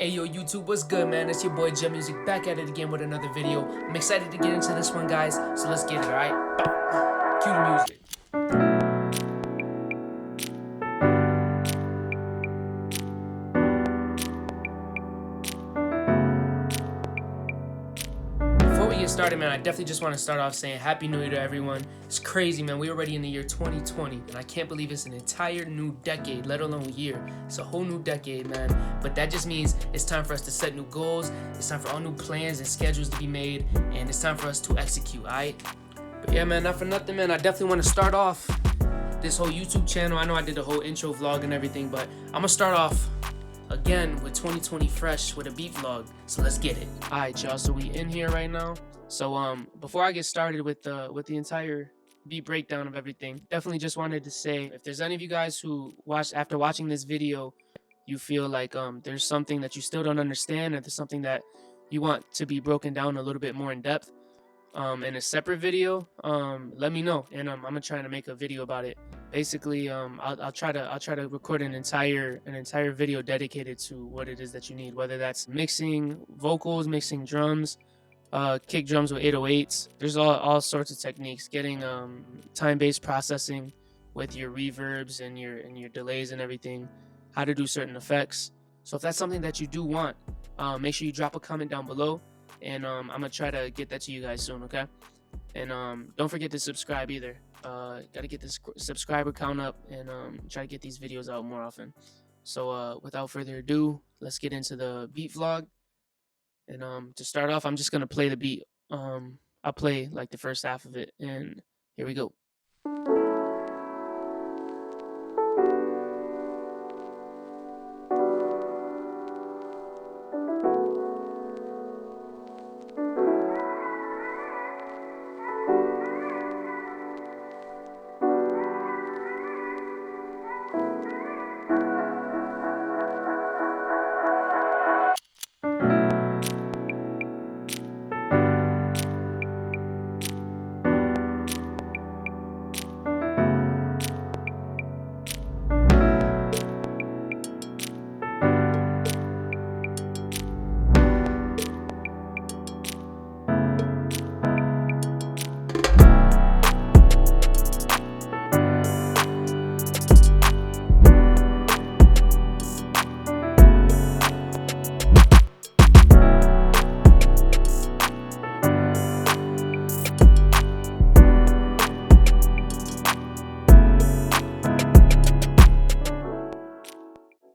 Hey yo YouTube, what's good, man? It's your boy Jet Music back at it again with another video. I'm excited to get into this one, guys, so let's get it, alright? Cue the music. Before we get started, man, I definitely just want to start off saying Happy New Year to everyone. It's crazy, man. We're already in the year 2020, and I can't believe it's an entire new decade, let alone year. It's a whole new decade, man. But that just means it's time for us to set new goals. It's time for all new plans and schedules to be made, and it's time for us to execute, alright? But yeah, man, not for nothing, man. I definitely want to start off this whole YouTube channel. I know I did the whole intro vlog and everything, but I'm going to start off again with 2020 fresh with a beat vlog. So let's get it. Alright, y'all, so we in here right now. So before I get started with the entire beat breakdown of everything, definitely just wanted to say, if there's any of you guys who after watching this video, you feel like there's something that you still don't understand, or there's something that you want to be broken down a little bit more in depth in a separate video, let me know, and I'm gonna try to make a video about it. Basically, I'll try to record an entire video dedicated to what it is that you need, whether that's mixing vocals, mixing drums, kick drums with 808s. There's all sorts of techniques, getting time-based processing with your reverbs and your delays and everything, how to do certain effects. So if that's something that you do want, make sure you drop a comment down below, and I'm gonna try to get that to you guys soon, okay? And don't forget to subscribe either. Gotta get this subscriber count up, and try to get these videos out more often. So without further ado, let's get into the beat vlog. And to start off, I'm just gonna play the beat. I'll play like the first half of it, and here we go.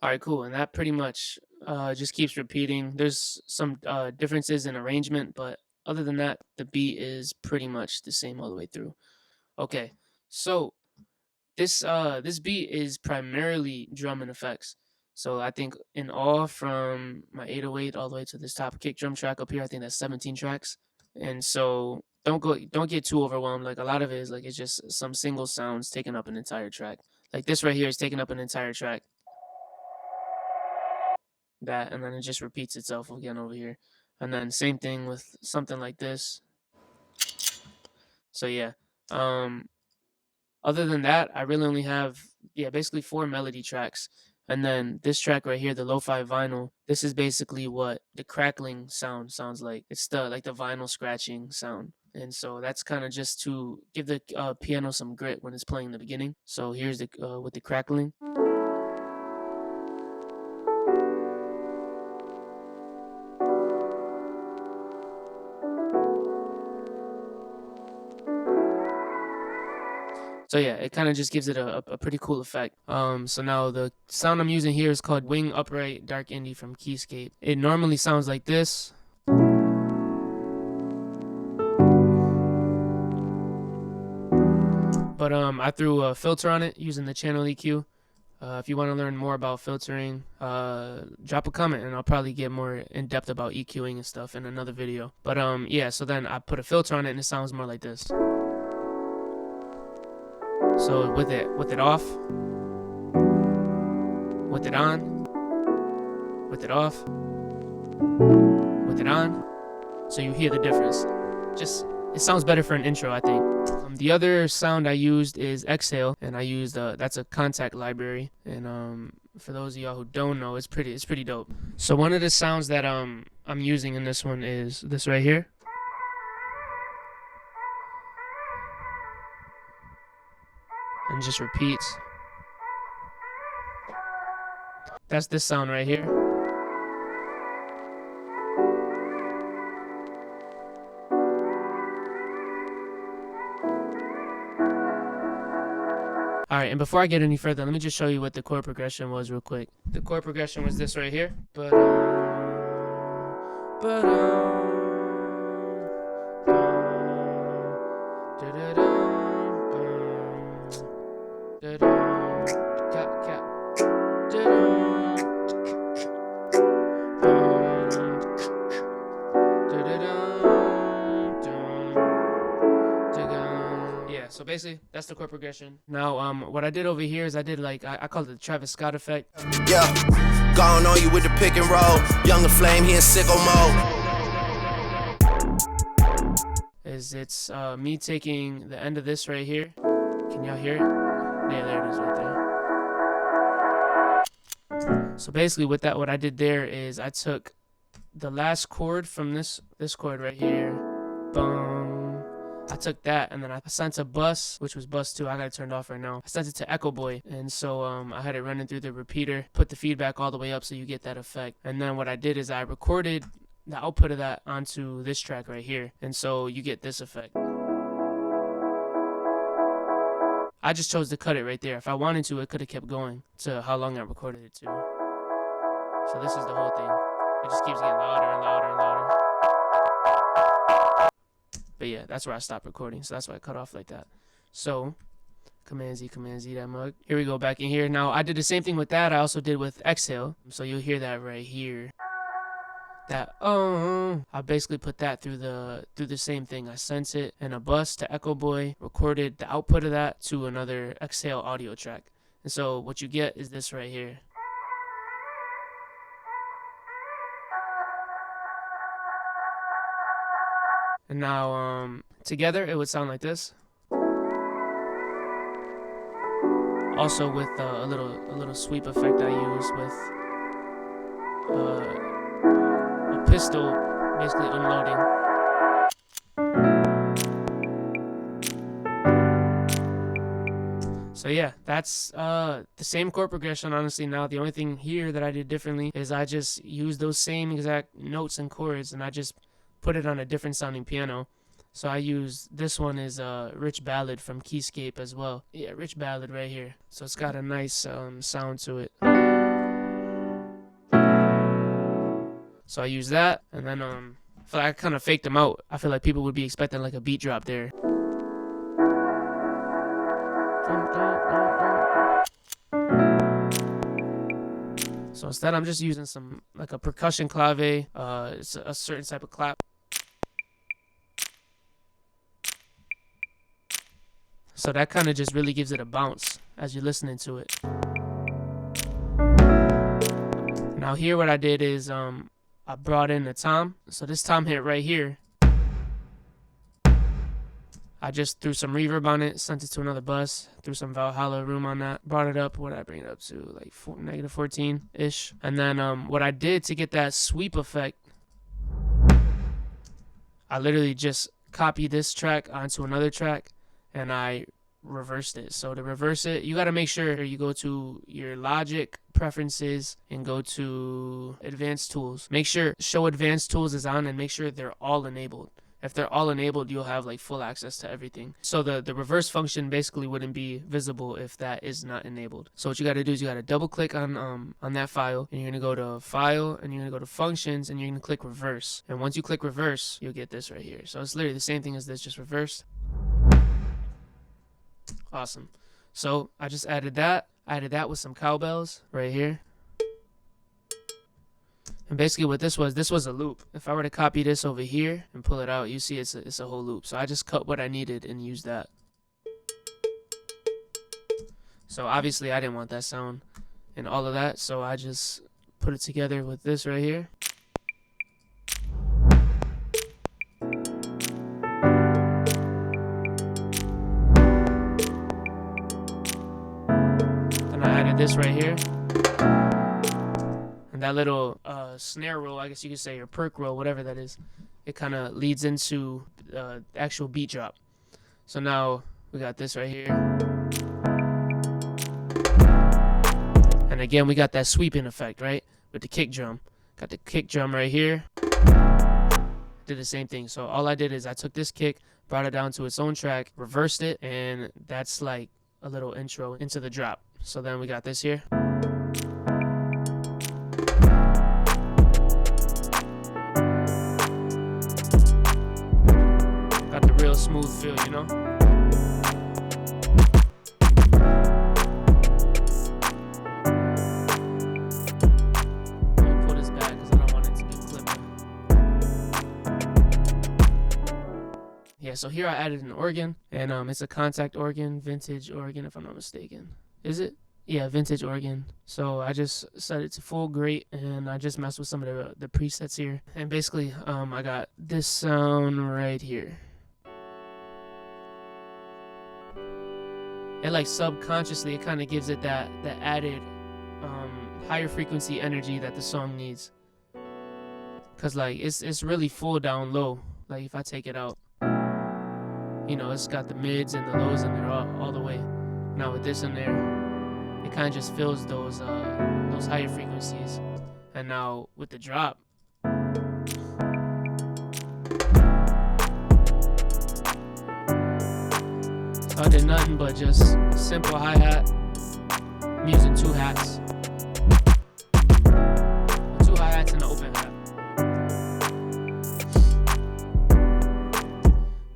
Alright, cool, and that pretty much just keeps repeating. There's some differences in arrangement, but other than that, the beat is pretty much the same all the way through. Okay, so this beat is primarily drum and effects. So I think in all, from my 808 all the way to this top kick drum track up here, I think that's 17 tracks. And so don't get too overwhelmed. Like, a lot of it is like, it's just some single sounds taking up an entire track. Like this right here is taking up an entire track. That, and then it just repeats itself again over here, and then same thing with something like this. So yeah, other than that, I really only have basically 4 melody tracks, and then this track right here, the lo-fi vinyl, this is basically what the crackling sound sounds like. It's the vinyl scratching sound, and so that's kind of just to give the piano some grit when it's playing in the beginning. So here's the with the crackling. So yeah, it kind of just gives it a pretty cool effect. So now the sound I'm using here is called Wing Upright Dark Indie from Keyscape. It normally sounds like this. But I threw a filter on it using the channel EQ. If you want to learn more about filtering, drop a comment, and I'll probably get more in depth about EQing and stuff in another video. But yeah, so then I put a filter on it, and it sounds more like this. So with it off, with it on, with it off, with it on, so you hear the difference. Just, it sounds better for an intro, I think. The other sound I used is exhale, and I used that's a contact library, and for those of y'all who don't know, it's pretty dope. So one of the sounds that I'm using in this one is this right here. And just repeats. That's this sound right here. Alright, and before I get any further, let me just show you what the chord progression was real quick. The chord progression was this right here. Yeah, so basically that's the chord progression. Now what I did over here is I did like I called it the Travis Scott effect. Yeah, gone on you with the pick and roll. Younger flame, he in sicko mode. It's me taking the end of this right here. Can y'all hear it? Yeah, there it is right there. So basically with that, what I did there is I took the last chord from this chord right here. Boom. I took that and then I sent a bus, which was bus 2. I got it turned off right now. I sent it to Echo Boy, and so I had it running through the repeater, put the feedback all the way up so you get that effect. And then what I did is I recorded the output of that onto this track right here, and so you get this effect. I just chose to cut it right there. If I wanted to, it could have kept going to how long I recorded it to. So this is the whole thing. It just keeps getting louder and louder and louder. But yeah, that's where I stopped recording. So that's why I cut off like that. So Command Z that mug. Here we go back in here. Now I did the same thing with that. I also did with exhale. So you'll hear that right here. That I basically put that through the same thing. I sent it in a bus to Echo Boy, recorded the output of that to another exhale audio track. And so what you get is this right here. And now together it would sound like this. Also with a little sweep effect I use with a pistol basically unloading. So yeah, that's the same chord progression. Honestly, now the only thing here that I did differently is I just used those same exact notes and chords and I just put it on a different sounding piano. So I use this one is Ricch Ballad from Keyscape as well. Yeah, Ricch Ballad right here. So it's got a nice sound to it. So I use that, and then I feel like I kind of faked them out. I feel like people would be expecting like a beat drop there. So instead I'm just using some like a percussion clave. It's a certain type of clap. So that kind of just really gives it a bounce as you're listening to it. Now here what I did is I brought in the tom. So this tom hit right here, I just threw some reverb on it, sent it to another bus, threw some Valhalla room on that, brought it up. What did I bring it up to? Like negative 14-ish. And then what I did to get that sweep effect, I literally just copied this track onto another track and I reversed it. So to reverse it, you got to make sure you go to your Logic preferences and go to advanced tools. Make sure show advanced tools is on and make sure they're all enabled. If they're all enabled, you'll have like full access to everything. So the reverse function basically wouldn't be visible if that is not enabled. So what you got to do is you got to double click on that file, and you're going to go to File, and you're going to go to Functions, and you're going to click Reverse. And once you click Reverse, you'll get this right here. So it's literally the same thing as this, just reversed. Awesome. So I just added that. I added that with some cowbells right here. And basically what this was a loop. If I were to copy this over here and pull it out, you see it's a whole loop. So I just cut what I needed and used that. So obviously I didn't want that sound and all of that, so I just put it together with this right here. I added this right here. And that little snare roll, I guess you could say, or perk roll, whatever that is, it kind of leads into the actual beat drop. So now we got this right here. And again, we got that sweeping effect, right? With the kick drum. Got the kick drum right here. Did the same thing. So all I did is I took this kick, brought it down to its own track, reversed it, and that's like a little intro into the drop. So then we got this here. Got the real smooth feel, you know? So here I added an organ, and it's a contact organ, vintage organ, if I'm not mistaken. Is it? Yeah, vintage organ. So I just set it to full grate, and I just messed with some of the presets here. And basically, I got this sound right here. And like subconsciously, it kind of gives it that added higher frequency energy that the song needs. Cause like it's really full down low. Like if I take it out. You know, it's got the mids and the lows in there all the way. Now with this in there, it kind of just fills those higher frequencies. And now with the drop, so I did nothing but just simple hi-hat. I'm using 2 hats. 2 hi-hats and an open hat.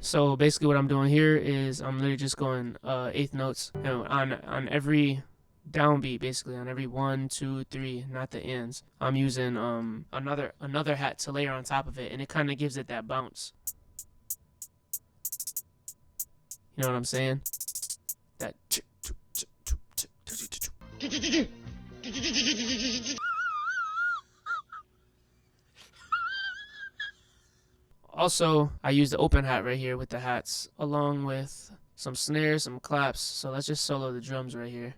So basically what I'm doing here is I'm literally just going 8th notes, you know, on every downbeat, basically on every 1, 2, 3, not the ends. I'm using another hat to layer on top of it, and it kind of gives it that bounce. You know what I'm saying? That. Also, I use the open hat right here with the hats, along with some snares, some claps. So let's just solo the drums right here.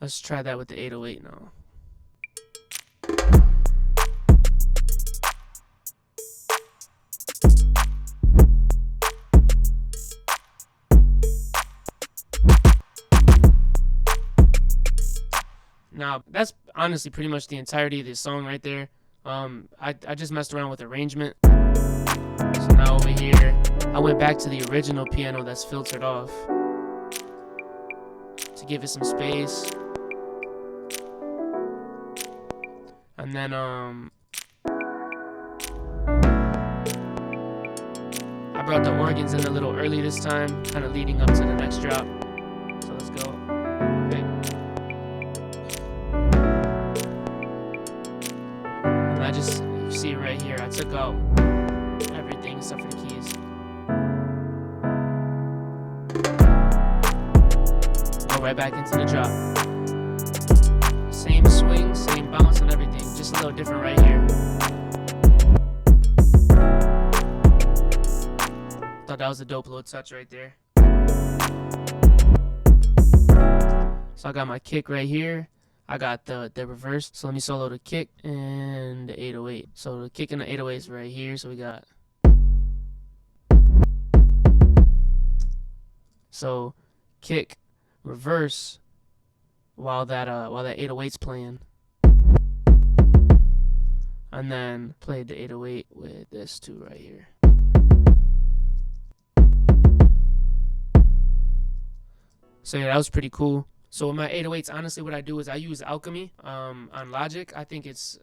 Let's try that with the 808 now. Now, that's honestly pretty much the entirety of this song right there. I just messed around with arrangement. So now over here, I went back to the original piano that's filtered off to give it some space. And then I brought the organs in a little early this time, kind of leading up to the next drop. So let's go. Okay. And I just, you see it right here, I took out everything except for the keys. Go right back into the drop. Same swing, same bounce and everything, just a little different right here. Thought that was a dope little touch right there. So I got my kick right here. I got the reverse. So let me solo the kick and the 808. So the kick and the 808 is right here. So we got. So kick, reverse, while that 808's playing. And then played the 808 with this too right here. So yeah, that was pretty cool. So with my 808s, honestly, what I do is I use Alchemy on Logic. I think it's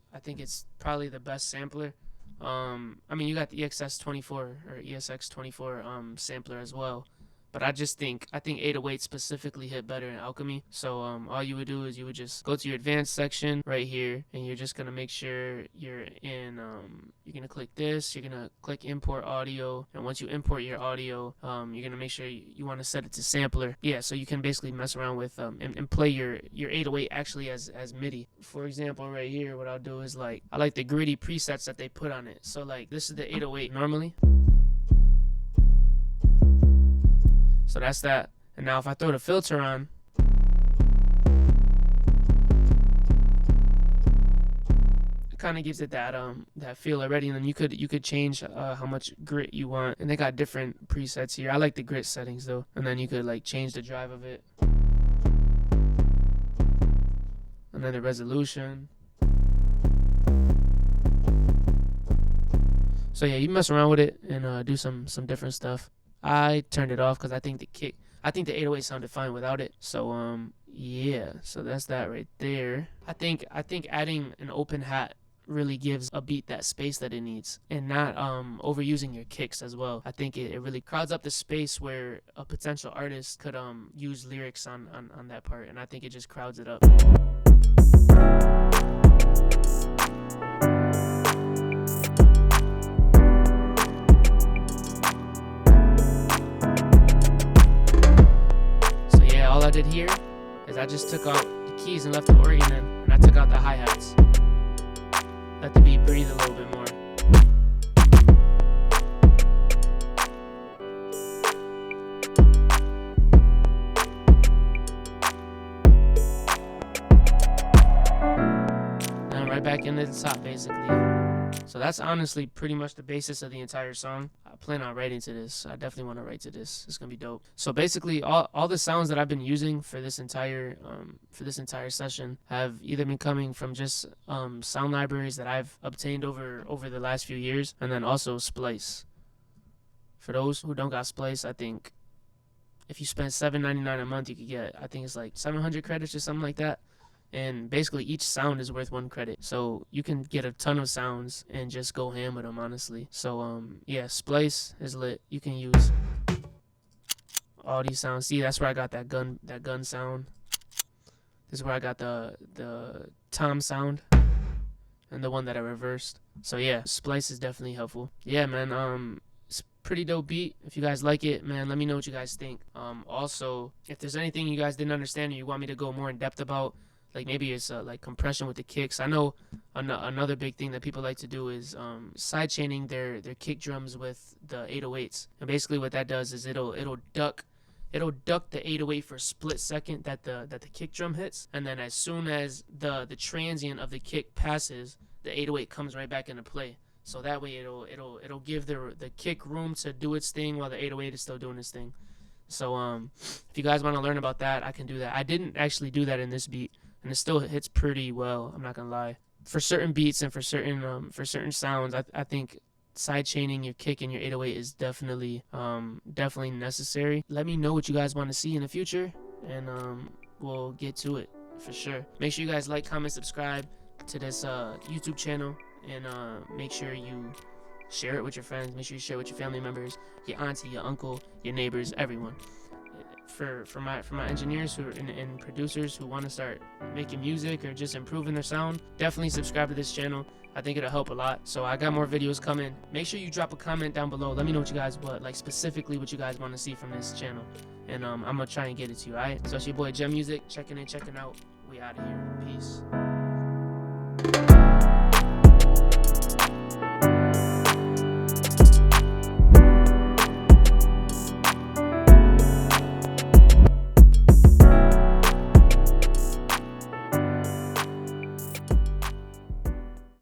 probably the best sampler. I mean, you got the EXS24 or ESX24 sampler as well. But I think 808 specifically hit better in Alchemy. So all you would do is you would just go to your advanced section right here, and you're just gonna make sure you're in. You're gonna click this. You're gonna click import audio, and once you import your audio, you're gonna make sure you want to set it to sampler. Yeah, so you can basically mess around with and play your 808 actually as MIDI. For example, right here, what I'll do is I like the gritty presets that they put on it. So like this is the 808 normally. So that's that. And now if I throw the filter on, it kind of gives it that that feel already. And then you could change how much grit you want. And they got different presets here. I like the grit settings though. And then you could like change the drive of it. And then the resolution. So yeah, you mess around with it and do some different stuff. I turned it off because I think the 808 sounded fine without it. So yeah, so that's that right there. I think adding an open hat really gives a beat that space that it needs, and not overusing your kicks as well. I think it really crowds up the space where a potential artist could use lyrics on that part, and I think it just crowds it up. All I did here is I just took out the keys and left the organ in, and I took out the hi-hats. Let the beat breathe a little bit more. And right back into the top basically. So that's honestly pretty much the basis of the entire song. I plan on writing to this. I definitely want to write to this. It's gonna be dope. So basically, all the sounds that I've been using for this entire session have either been coming from just sound libraries that I've obtained over the last few years, and then also Splice. For those who don't got Splice, I think if you spend $7.99 a month, you could get, I think it's like 700 credits or something like that. And basically each sound is worth 1 credit, so you can get a ton of sounds and just go ham with them, honestly. So yeah, Splice is lit. You can use all these sounds. See, that's where I got that gun sound. This is where I got the tom sound and the one that I reversed. So yeah, Splice is definitely helpful. Yeah, man, it's a pretty dope beat. If you guys like it, man, let me know what you guys think. Also, if there's anything you guys didn't understand or you want me to go more in depth about, like maybe it's like compression with the kicks. I know another big thing that people like to do is side chaining their kick drums with the 808s. And basically what that does is it'll duck the 808 for a split second that the kick drum hits, and then as soon as the transient of the kick passes, the 808 comes right back into play. So that way it'll give the kick room to do its thing while the 808 is still doing its thing. So if you guys want to learn about that, I can do that. I didn't actually do that in this beat, and it still hits pretty well, I'm not gonna lie. For certain beats and for certain sounds, I think side chaining your kick and your 808 is definitely necessary. Let me know what you guys want to see in the future, and we'll get to it for sure. Make sure you guys like, comment, subscribe to this YouTube channel, and make sure you share it with your friends. Make sure you share it with your family members, your auntie, your uncle, your neighbors, everyone. For my engineers who are and producers who want to start making music or just improving their sound, definitely subscribe to this channel. I think it'll help a lot. So I got more videos coming. Make sure you drop a comment down below. Let me know what you guys specifically what you guys want to see from this channel, and I'm gonna try and get it to you. Alright, so it's your boy Gem Music checking in, checking out. We out of here. Peace.